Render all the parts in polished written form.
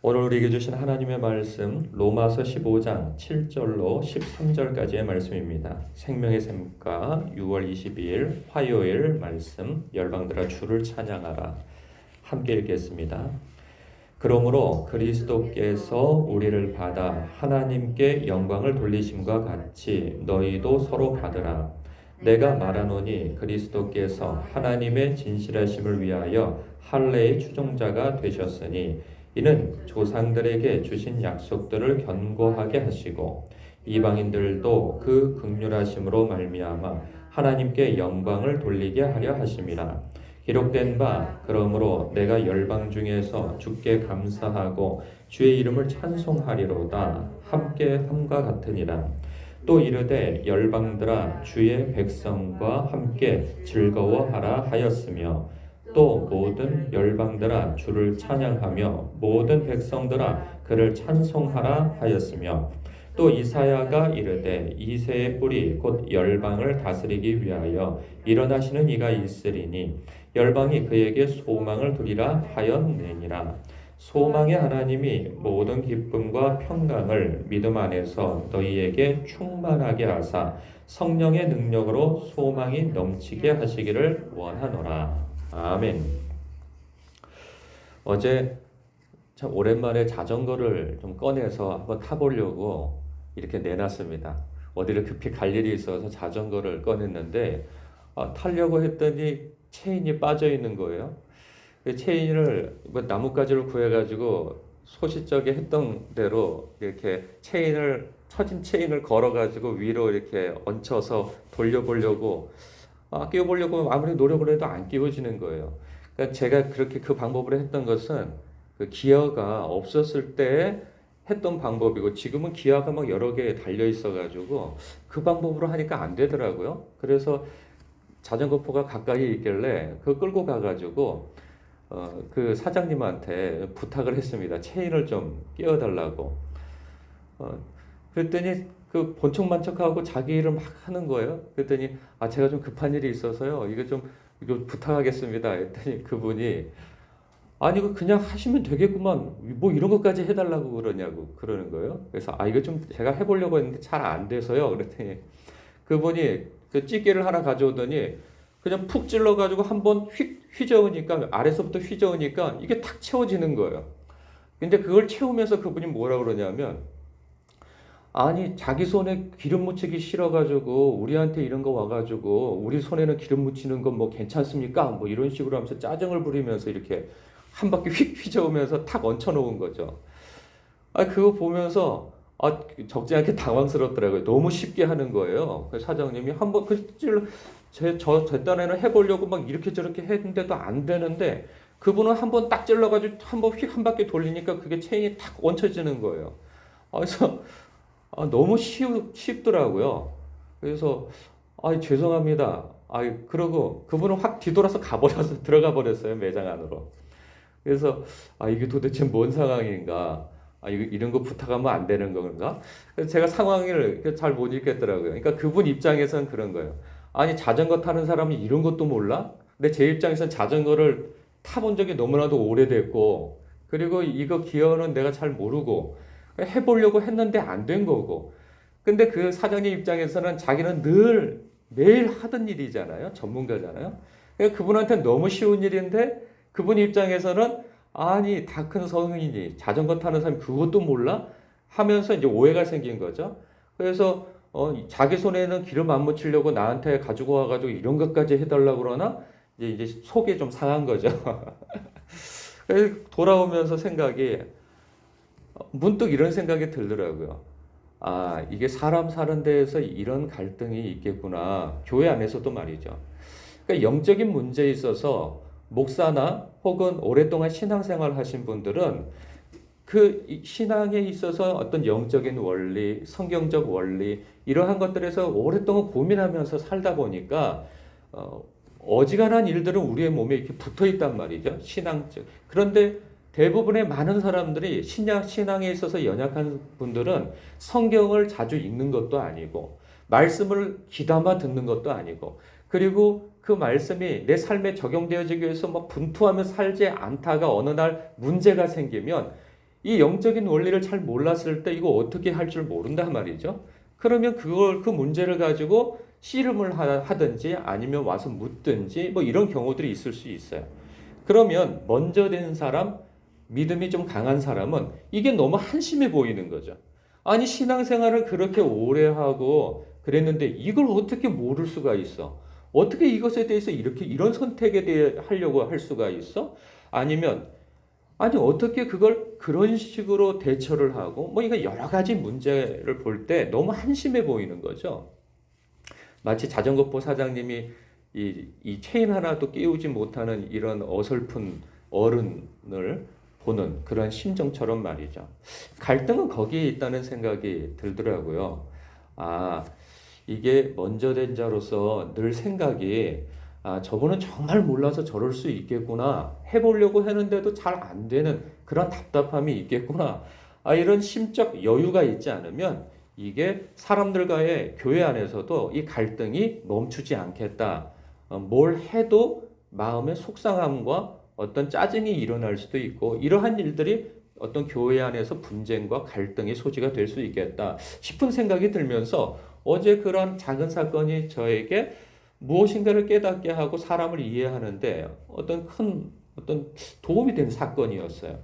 오늘 우리에게 주신 하나님의 말씀 로마서 15장 7절로 13절까지의 말씀입니다. 생명의 샘가 6월 22일 화요일 말씀 열방들아 주를 찬양하라 함께 읽겠습니다. 그러므로 그리스도께서 우리를 받아 하나님께 영광을 돌리심과 같이 너희도 서로 받으라. 내가 말하노니 그리스도께서 하나님의 진실하심을 위하여 할례의 추종자가 되셨으니 이는 조상들에게 주신 약속들을 견고하게 하시고 이방인들도 그 긍휼하심으로 말미암아 하나님께 영광을 돌리게 하려 하심이라. 기록된 바 그러므로 내가 열방 중에서 주께 감사하고 주의 이름을 찬송하리로다 함께 함과 같으니라. 또 이르되 열방들아 주의 백성과 함께 즐거워하라 하였으며 또 모든 열방들아 주를 찬양하며 모든 백성들아 그를 찬송하라 하였으며 또 이사야가 이르되 이새의 뿔이 곧 열방을 다스리기 위하여 일어나시는 이가 있으리니 열방이 그에게 소망을 두리라 하였느니라. 소망의 하나님이 모든 기쁨과 평강을 믿음 안에서 너희에게 충만하게 하사 성령의 능력으로 소망이 넘치게 하시기를 원하노라. 아멘. 어제 참 오랜만에 자전거를 좀 꺼내서 한번 타보려고 이렇게 내놨습니다. 어디를 급히 갈 일이 있어서 자전거를 꺼냈는데 타려고 했더니 체인이 빠져 있는 거예요. 그 체인을 나뭇가지를 구해가지고 소시적에 했던 대로 이렇게 처진 체인을 걸어가지고 위로 이렇게 얹혀서 돌려보려고 끼워보려고 아무리 노력을 해도 안 끼워지는 거예요. 그러니까 제가 그렇게 그 방법으로 했던 것은 그 기어가 없었을 때 했던 방법이고 지금은 기어가 막 여러 개 달려 있어가지고 그 방법으로 하니까 안 되더라고요. 그래서 자전거포가 가까이 있길래 그거 끌고 가가지고 그 사장님한테 부탁을 했습니다. 체인을 좀 끼워달라고. 그랬더니 그 본척만척하고 자기 일을 막 하는 거예요. 그랬더니 제가 좀 급한 일이 있어서요. 이거 부탁하겠습니다. 했더니 그분이 아니 이거 그냥 하시면 되겠구만. 뭐 이런 것까지 해달라고 그러는 거예요. 그래서 이거 좀 제가 해보려고 했는데 잘 안 돼서요. 그랬더니 그분이 그 찌개를 하나 가져오더니 그냥 푹 찔러가지고 한번 휘저으니까 아래서부터 휘저으니까 이게 탁 채워지는 거예요. 근데 그걸 채우면서 그분이 뭐라 그러냐면 아니 자기 손에 기름 묻히기 싫어가지고 우리한테 이런 거 와가지고 우리 손에는 기름 묻히는 건 뭐 괜찮습니까? 뭐 이런 식으로 하면서 짜증을 부리면서 이렇게 한 바퀴 휘저으면서 탁 얹혀놓은 거죠. 그거 보면서 적지 않게 당황스럽더라고요. 너무 쉽게 하는 거예요. 그래서 사장님이 한번 제 딴에는 해보려고 막 이렇게 저렇게 했는데도 안 되는데 그분은 한번 딱 찔러가지고 한번 휙 한 바퀴 돌리니까 그게 체인이 탁 얹혀지는 거예요. 그래서 너무 쉽더라고요. 그래서 죄송합니다. 그러고 그분은 확 뒤돌아서 들어가 버렸어요. 매장 안으로. 그래서 이게 도대체 뭔 상황인가? 이런 거 부탁하면 안 되는 건가? 그래서 제가 상황을 잘 못 읽겠더라고요. 그러니까 그분 입장에서는 그런 거예요. 아니 자전거 타는 사람이 이런 것도 몰라? 근데 제 입장에서는 자전거를 타본 적이 너무나도 오래됐고 그리고 이거 기어는 내가 잘 모르고 해보려고 했는데 안 된 거고 근데 그 사장님 입장에서는 자기는 늘 매일 하던 일이잖아요. 전문가잖아요. 그러니까 그분한테는 너무 쉬운 일인데 그분 입장에서는 아니 다 큰 성인이 자전거 타는 사람이 그것도 몰라? 하면서 이제 오해가 생긴 거죠. 그래서 자기 손에는 기름 안 묻히려고 나한테 가지고 와가지고 이런 것까지 해달라고 그러나 이제 속이 좀 상한 거죠. 그래서 돌아오면서 생각이 문득 이런 생각이 들더라고요. 이게 사람 사는 데에서 이런 갈등이 있겠구나. 교회 안에서도 말이죠. 그러니까 영적인 문제에 있어서 목사나 혹은 오랫동안 신앙생활 하신 분들은 그 신앙에 있어서 어떤 영적인 원리, 성경적 원리 이러한 것들에서 오랫동안 고민하면서 살다 보니까 어지간한 일들은 우리의 몸에 이렇게 붙어 있단 말이죠. 신앙적. 그런데 대부분의 많은 사람들이 신앙에 있어서 연약한 분들은 성경을 자주 읽는 것도 아니고 말씀을 귀담아 듣는 것도 아니고 그리고 그 말씀이 내 삶에 적용되어지기 위해서 막 분투하며 살지 않다가 어느 날 문제가 생기면 이 영적인 원리를 잘 몰랐을 때 이거 어떻게 할 줄 모른다 말이죠. 그러면 그 문제를 가지고 씨름을 하든지 아니면 와서 묻든지 뭐 이런 경우들이 있을 수 있어요. 그러면 먼저 된 사람, 믿음이 좀 강한 사람은 이게 너무 한심해 보이는 거죠. 아니, 신앙생활을 그렇게 오래 하고 그랬는데 이걸 어떻게 모를 수가 있어? 어떻게 이것에 대해서 이런 선택에 대해 하려고 할 수가 있어? 아니면 아니, 어떻게 그걸 그런 식으로 대처를 하고, 뭐, 이거 여러 가지 문제를 볼 때 너무 한심해 보이는 거죠. 마치 자전거포 사장님이 이 체인 하나도 끼우지 못하는 이런 어설픈 어른을 보는 그런 심정처럼 말이죠. 갈등은 거기에 있다는 생각이 들더라고요. 아, 이게 먼저 된 자로서 늘 생각이 저분은 정말 몰라서 저럴 수 있겠구나. 해보려고 하는데도 잘 안 되는 그런 답답함이 있겠구나. 이런 심적 여유가 있지 않으면 이게 사람들과의 교회 안에서도 이 갈등이 멈추지 않겠다. 뭘 해도 마음의 속상함과 어떤 짜증이 일어날 수도 있고 이러한 일들이 어떤 교회 안에서 분쟁과 갈등의 소지가 될 수 있겠다 싶은 생각이 들면서 어제 그런 작은 사건이 저에게 무엇인가를 깨닫게 하고 사람을 이해하는데 어떤 도움이 되는 사건이었어요.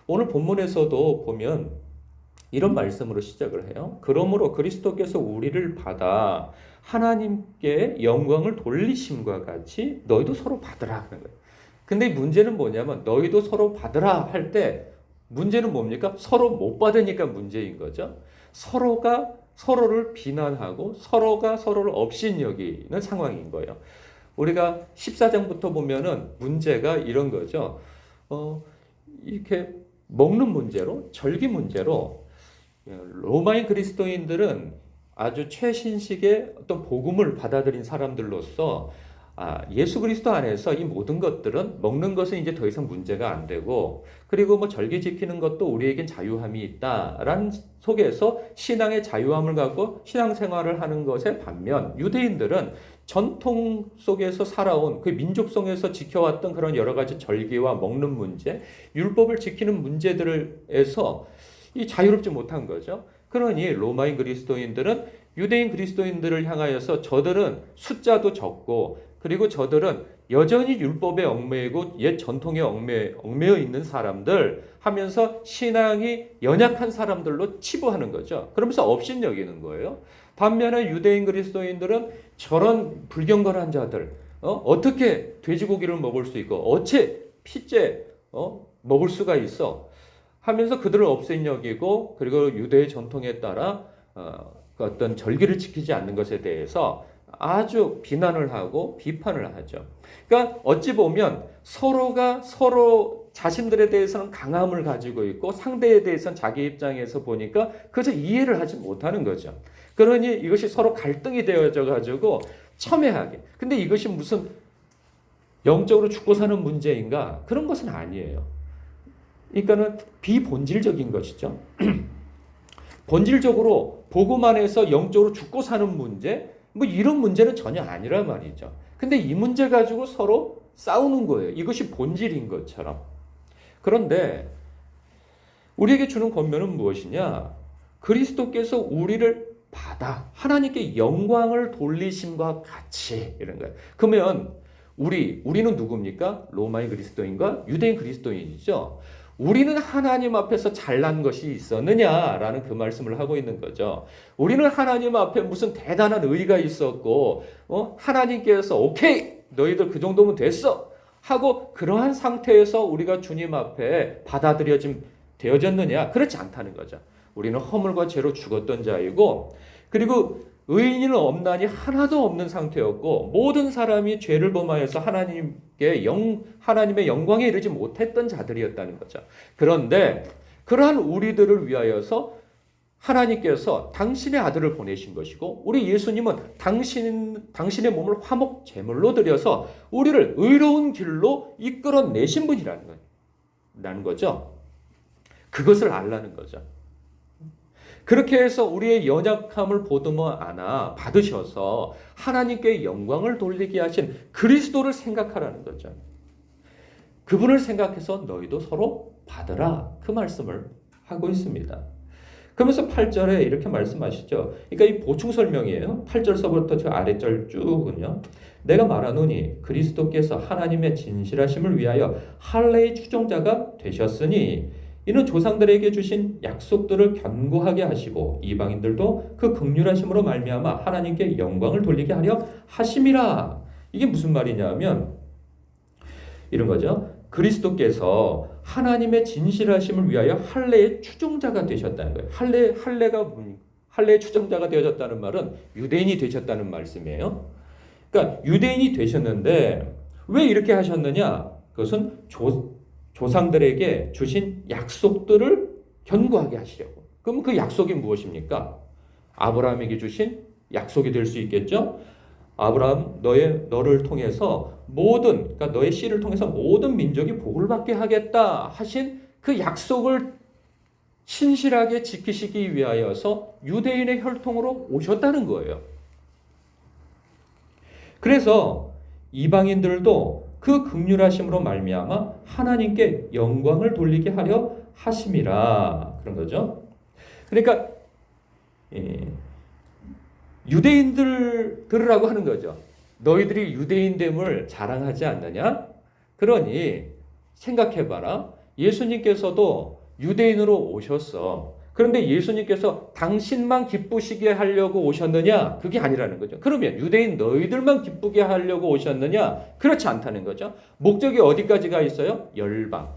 오늘 본문에서도 보면 이런 말씀으로 시작을 해요. 그러므로 그리스도께서 우리를 받아 하나님께 영광을 돌리심과 같이 너희도 서로 받으라 하는 거예요. 근데 문제는 뭐냐면 너희도 서로 받으라 할 때 문제는 뭡니까? 서로 못 받으니까 문제인 거죠. 서로가 서로를 비난하고 서로가 서로를 업신여기는 상황인 거예요. 우리가 14장부터 보면은 문제가 이런 거죠. 이렇게 먹는 문제로, 절기 문제로 로마인 그리스도인들은 아주 최신식의 어떤 복음을 받아들인 사람들로서 예수 그리스도 안에서 이 모든 것들은 먹는 것은 이제 더 이상 문제가 안 되고 그리고 뭐 절기 지키는 것도 우리에겐 자유함이 있다라는 속에서 신앙의 자유함을 갖고 신앙생활을 하는 것에 반면 유대인들은 전통 속에서 살아온 그 민족성에서 지켜왔던 그런 여러 가지 절기와 먹는 문제, 율법을 지키는 문제들에서 이 자유롭지 못한 거죠. 그러니 로마인 그리스도인들은 유대인 그리스도인들을 향하여서 저들은 숫자도 적고 그리고 저들은 여전히 율법에 얽매이고 옛 전통에 얽매여 있는 사람들 하면서 신앙이 연약한 사람들로 치부하는 거죠. 그러면서 업신여기는 거예요. 반면에 유대인 그리스도인들은 저런 불경건한 자들 어떻게 돼지고기를 먹을 수 있고 어째 피째 먹을 수가 있어 하면서 그들을 업신여기고 그리고 유대의 전통에 따라 어떤 절기를 지키지 않는 것에 대해서 아주 비난을 하고 비판을 하죠. 그러니까 어찌 보면 서로가 서로 자신들에 대해서는 강함을 가지고 있고 상대에 대해서는 자기 입장에서 보니까 그저 이해를 하지 못하는 거죠. 그러니 이것이 서로 갈등이 되어져 가지고 첨예하게. 근데 이것이 무슨 영적으로 죽고 사는 문제인가? 그런 것은 아니에요. 그러니까는 비본질적인 것이죠. 본질적으로 복음 안에서 영적으로 죽고 사는 문제, 뭐 이런 문제는 전혀 아니라 말이죠. 근데 이 문제 가지고 서로 싸우는 거예요. 이것이 본질인 것처럼. 그런데 우리에게 주는 권면은 무엇이냐? 그리스도께서 우리를 받아 하나님께 영광을 돌리심과 같이 이런 거예요. 그러면 우리는 누굽니까? 로마인 그리스도인과 유대인 그리스도인이죠. 우리는 하나님 앞에서 잘난 것이 있었느냐라는 그 말씀을 하고 있는 거죠. 우리는 하나님 앞에 무슨 대단한 의의가 있었고 하나님께서 오케이 너희들 그 정도면 됐어 하고 그러한 상태에서 우리가 주님 앞에 되어졌느냐? 그렇지 않다는 거죠. 우리는 허물과 죄로 죽었던 자이고 그리고 의인은 없나니 하나도 없는 상태였고 모든 사람이 죄를 범하여서 하나님의 영광에 이르지 못했던 자들이었다는 거죠. 그런데 그러한 우리들을 위하여서 하나님께서 당신의 아들을 보내신 것이고 우리 예수님은 당신의 몸을 화목 제물로 드려서 우리를 의로운 길로 이끌어내신 분이라는 거죠. 그것을 알라는 거죠. 그렇게 해서 우리의 연약함을 보듬어 안아 받으셔서 하나님께 영광을 돌리게 하신 그리스도를 생각하라는 거죠. 그분을 생각해서 너희도 서로 받으라. 그 말씀을 하고 있습니다. 그러면서 8절에 이렇게 말씀하시죠. 그러니까 이 보충 설명이에요. 8절서부터 저 아래절 쭉은요. 내가 말하노니 그리스도께서 하나님의 진실하심을 위하여 할례의 추종자가 되셨으니 이는 조상들에게 주신 약속들을 견고하게 하시고 이방인들도 그 긍휼하심으로 말미암아 하나님께 영광을 돌리게 하려 하심이라. 이게 무슨 말이냐면 이런 거죠. 그리스도께서 하나님의 진실하심을 위하여 할례의 추종자가 되셨다는 거예요. 할례의 추종자가 되어졌다는 말은 유대인이 되셨다는 말씀이에요. 그러니까 유대인이 되셨는데 왜 이렇게 하셨느냐? 그것은 조상들에게 주신 약속들을 견고하게 하시려고. 그럼 그 약속이 무엇입니까? 아브라함에게 주신 약속이 될 수 있겠죠? 아브라함 너를 통해서 그러니까 너의 씨를 통해서 모든 민족이 복을 받게 하겠다 하신 그 약속을 신실하게 지키시기 위하여서 유대인의 혈통으로 오셨다는 거예요. 그래서 이방인들도 그 긍휼하심으로 말미암아 하나님께 영광을 돌리게 하려 하심이라. 그런 거죠. 그러니까 유대인들 들으라고 하는 거죠. 너희들이 유대인됨을 자랑하지 않느냐? 그러니 생각해봐라. 예수님께서도 유대인으로 오셨어. 그런데 예수님께서 당신만 기쁘시게 하려고 오셨느냐? 그게 아니라는 거죠. 그러면 유대인 너희들만 기쁘게 하려고 오셨느냐? 그렇지 않다는 거죠. 목적이 어디까지가 있어요? 열방.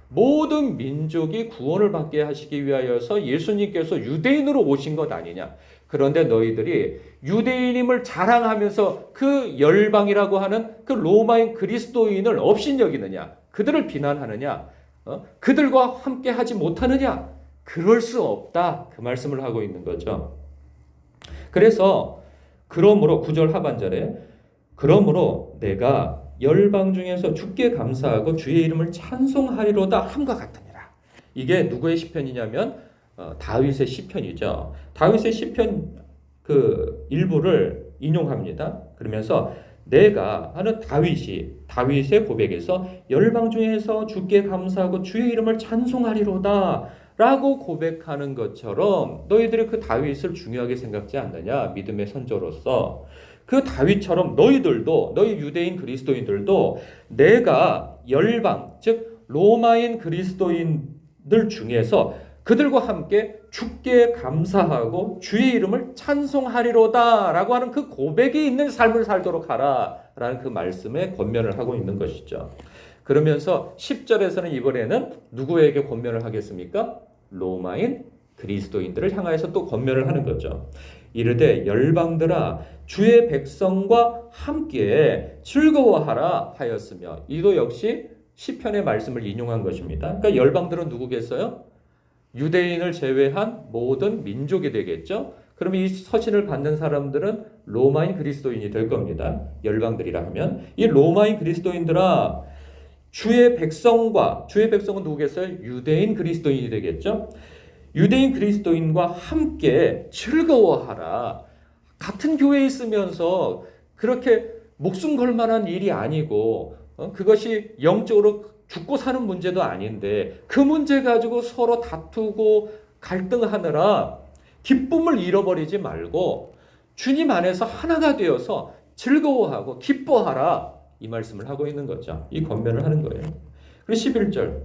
모든 민족이 구원을 받게 하시기 위하여서 예수님께서 유대인으로 오신 것 아니냐? 그런데 너희들이 유대인임을 자랑하면서 그 열방이라고 하는 그 로마인 그리스도인을 업신여기느냐? 그들을 비난하느냐? 그들과 함께 하지 못하느냐? 그럴 수 없다. 그 말씀을 하고 있는 거죠. 그래서 그러므로 9절 하반절에 그러므로 내가 열방 중에서 주께 감사하고 주의 이름을 찬송하리로다 함과 같으니라. 이게 누구의 시편이냐면 다윗의 시편이죠. 다윗의 시편 그 일부를 인용합니다. 그러면서 내가 하는 다윗의 고백에서 열방 중에서 주께 감사하고 주의 이름을 찬송하리로다 라고 고백하는 것처럼 너희들이 그 다윗을 중요하게 생각지 않느냐? 믿음의 선조로서 그 다윗처럼 너희 유대인 그리스도인들도 내가 열방 즉 로마인 그리스도인들 중에서 그들과 함께 주께 감사하고 주의 이름을 찬송하리로다 라고 하는 그 고백이 있는 삶을 살도록 하라 라는 그 말씀에 권면을 하고 있는 것이죠. 그러면서 10절에서는 이번에는 누구에게 권면을 하겠습니까? 로마인 그리스도인들을 향하여서 또 권면을 하는 거죠. 이르되 열방들아 주의 백성과 함께 즐거워하라 하였으며 이도 역시 시편의 말씀을 인용한 것입니다. 그러니까 열방들은 누구겠어요? 유대인을 제외한 모든 민족이 되겠죠. 그러면 이 서신을 받는 사람들은 로마인 그리스도인이 될 겁니다. 열방들이라 하면 이 로마인 그리스도인들아 주의 백성은 누구겠어요? 유대인 그리스도인이 되겠죠. 유대인 그리스도인과 함께 즐거워하라. 같은 교회에 있으면서 그렇게 목숨 걸 만한 일이 아니고 그것이 영적으로 죽고 사는 문제도 아닌데 그 문제 가지고 서로 다투고 갈등하느라 기쁨을 잃어버리지 말고 주님 안에서 하나가 되어서 즐거워하고 기뻐하라. 이 말씀을 하고 있는 거죠. 이 권면을 하는 거예요. 그리고 11절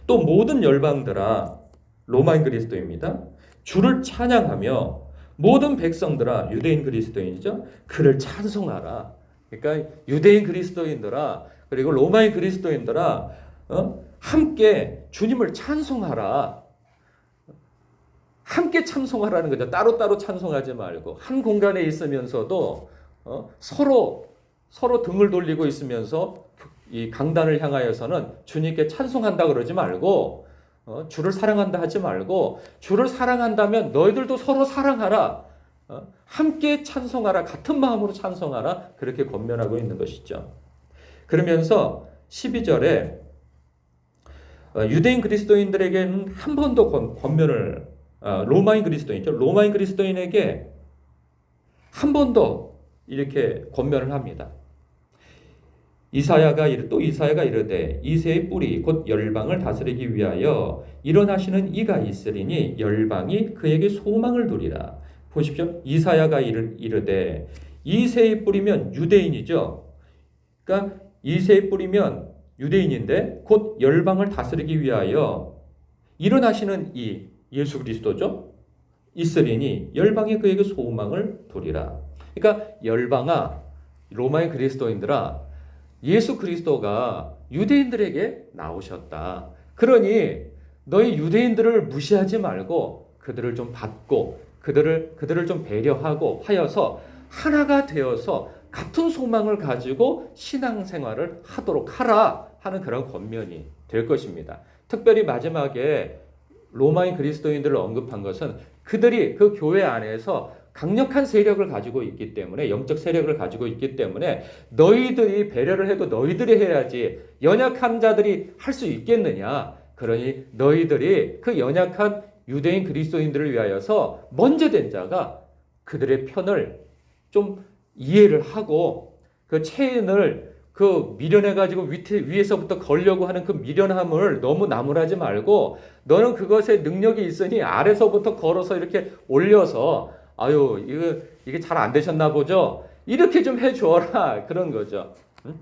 또 모든 열방들아 로마인 그리스도입니다. 주를 찬양하며 모든 백성들아 유대인 그리스도인이죠. 그를 찬송하라. 그러니까 유대인 그리스도인들아 그리고 로마인 그리스도인들아 함께 주님을 찬송하라. 함께 찬송하라는 거죠. 따로따로 찬송하지 말고 한 공간에 있으면서도 서로 등을 돌리고 있으면서 이 강단을 향하여서는 주님께 찬송한다 그러지 말고 주를 사랑한다 하지 말고 주를 사랑한다면 너희들도 서로 사랑하라. 함께 찬송하라. 같은 마음으로 찬송하라. 그렇게 권면하고 있는 것이죠. 그러면서 12절에 유대인 그리스도인들에게는 한 번 더 권면을 로마인 그리스도인이죠. 로마인 또 이사야가 이르되 이새의 뿌리 곧 열방을 다스리기 위하여 일어나시는 이가 있으리니 열방이 그에게 소망을 두리라. 보십시오. 이사야가 이르되 이새의 뿌리면 유대인이죠. 그러니까 이새의 뿌리면 유대인인데 곧 열방을 다스리기 위하여 일어나시는 이 예수 그리스도죠. 있으리니 열방이 그에게 소망을 두리라. 그러니까 열방아, 로마의 그리스도인들아, 예수 그리스도가 유대인들에게 나오셨다. 그러니 너희 유대인들을 무시하지 말고 그들을 좀 받고 그들을 좀 배려하고 하여서 하나가 되어서 같은 소망을 가지고 신앙생활을 하도록 하라 하는 그런 권면이 될 것입니다. 특별히 마지막에 로마인 그리스도인들을 언급한 것은 그들이 그 교회 안에서 강력한 세력을 가지고 있기 때문에, 영적 세력을 가지고 있기 때문에 너희들이 배려를 해도 너희들이 해야지 연약한 자들이 할 수 있겠느냐. 그러니 너희들이 그 연약한 유대인 그리스도인들을 위하여서 먼저 된 자가 그들의 편을 좀 이해를 하고 그 체인을 미련해가지고 위에서부터 걸려고 하는 그 미련함을 너무 나무라지 말고 너는 그것에 능력이 있으니 아래서부터 걸어서 이렇게 올려서 아유 이게 잘 안 되셨나 보죠. 이렇게 좀 해줘라 그런 거죠. 응?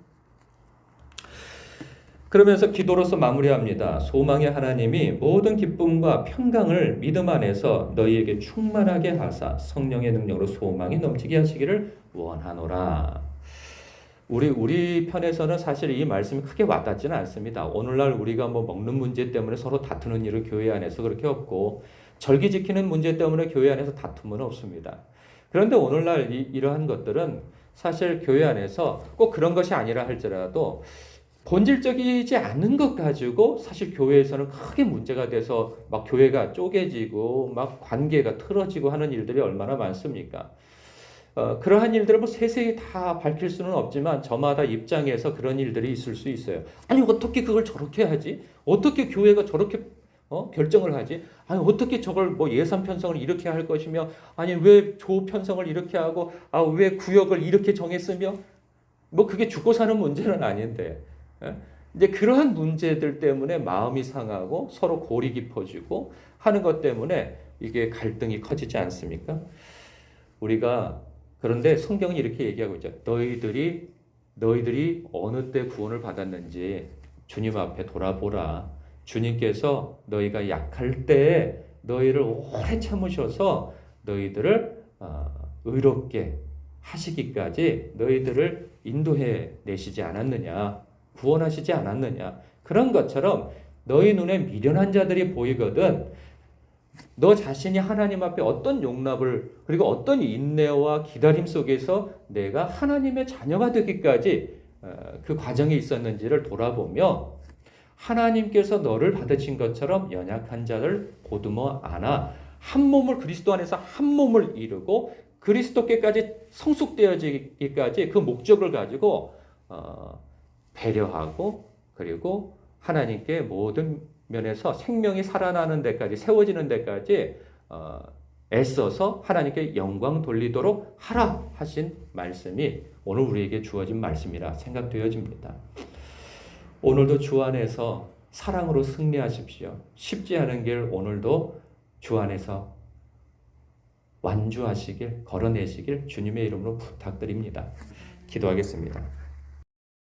그러면서 기도로서 마무리합니다. 소망의 하나님이 모든 기쁨과 평강을 믿음 안에서 너희에게 충만하게 하사 성령의 능력으로 소망이 넘치게 하시기를 원하노라. 우리 편에서는 사실 이 말씀이 크게 와닿지는 않습니다. 오늘날 우리가 뭐 먹는 문제 때문에 서로 다투는 일은 교회 안에서 그렇게 없고 절기 지키는 문제 때문에 교회 안에서 다툼은 없습니다. 그런데 오늘날 이러한 것들은 사실 교회 안에서 꼭 그런 것이 아니라 할지라도 본질적이지 않은 것 가지고 사실 교회에서는 크게 문제가 돼서 막 교회가 쪼개지고 막 관계가 틀어지고 하는 일들이 얼마나 많습니까? 그러한 일들을 뭐 세세히 다 밝힐 수는 없지만 저마다 입장에서 그런 일들이 있을 수 있어요. 아니 어떻게 그걸 저렇게 하지? 어떻게 교회가 저렇게 결정을 하지? 아니 어떻게 저걸 뭐 예산 편성을 이렇게 할 것이며 아니 왜 조 편성을 이렇게 하고 왜 구역을 이렇게 정했으며 뭐 그게 죽고 사는 문제는 아닌데 이제 그러한 문제들 때문에 마음이 상하고 서로 골이 깊어지고 하는 것 때문에 이게 갈등이 커지지 않습니까? 그런데 성경은 이렇게 얘기하고 있죠. 너희들이 어느 때 구원을 받았는지 주님 앞에 돌아보라. 주님께서 너희가 약할 때에 너희를 오래 참으셔서 너희들을 의롭게 하시기까지 너희들을 인도해 내시지 않았느냐. 구원하시지 않았느냐. 그런 것처럼 너희 눈에 미련한 자들이 보이거든 너 자신이 하나님 앞에 어떤 용납을 그리고 어떤 인내와 기다림 속에서 내가 하나님의 자녀가 되기까지 그 과정이 있었는지를 돌아보며 하나님께서 너를 받으신 것처럼 연약한 자를 보듬어 안아 한 몸을 그리스도 안에서 한 몸을 이루고 그리스도께까지 성숙되어지기까지 그 목적을 가지고 배려하고 그리고 하나님께 모든 면에서 생명이 살아나는 데까지 세워지는 데까지 애써서 하나님께 영광 돌리도록 하라 하신 말씀이 오늘 우리에게 주어진 말씀이라 생각되어집니다. 오늘도 주 안에서 사랑으로 승리하십시오. 쉽지 않은 길 오늘도 주 안에서 완주하시길 걸어내시길 주님의 이름으로 부탁드립니다. 기도하겠습니다.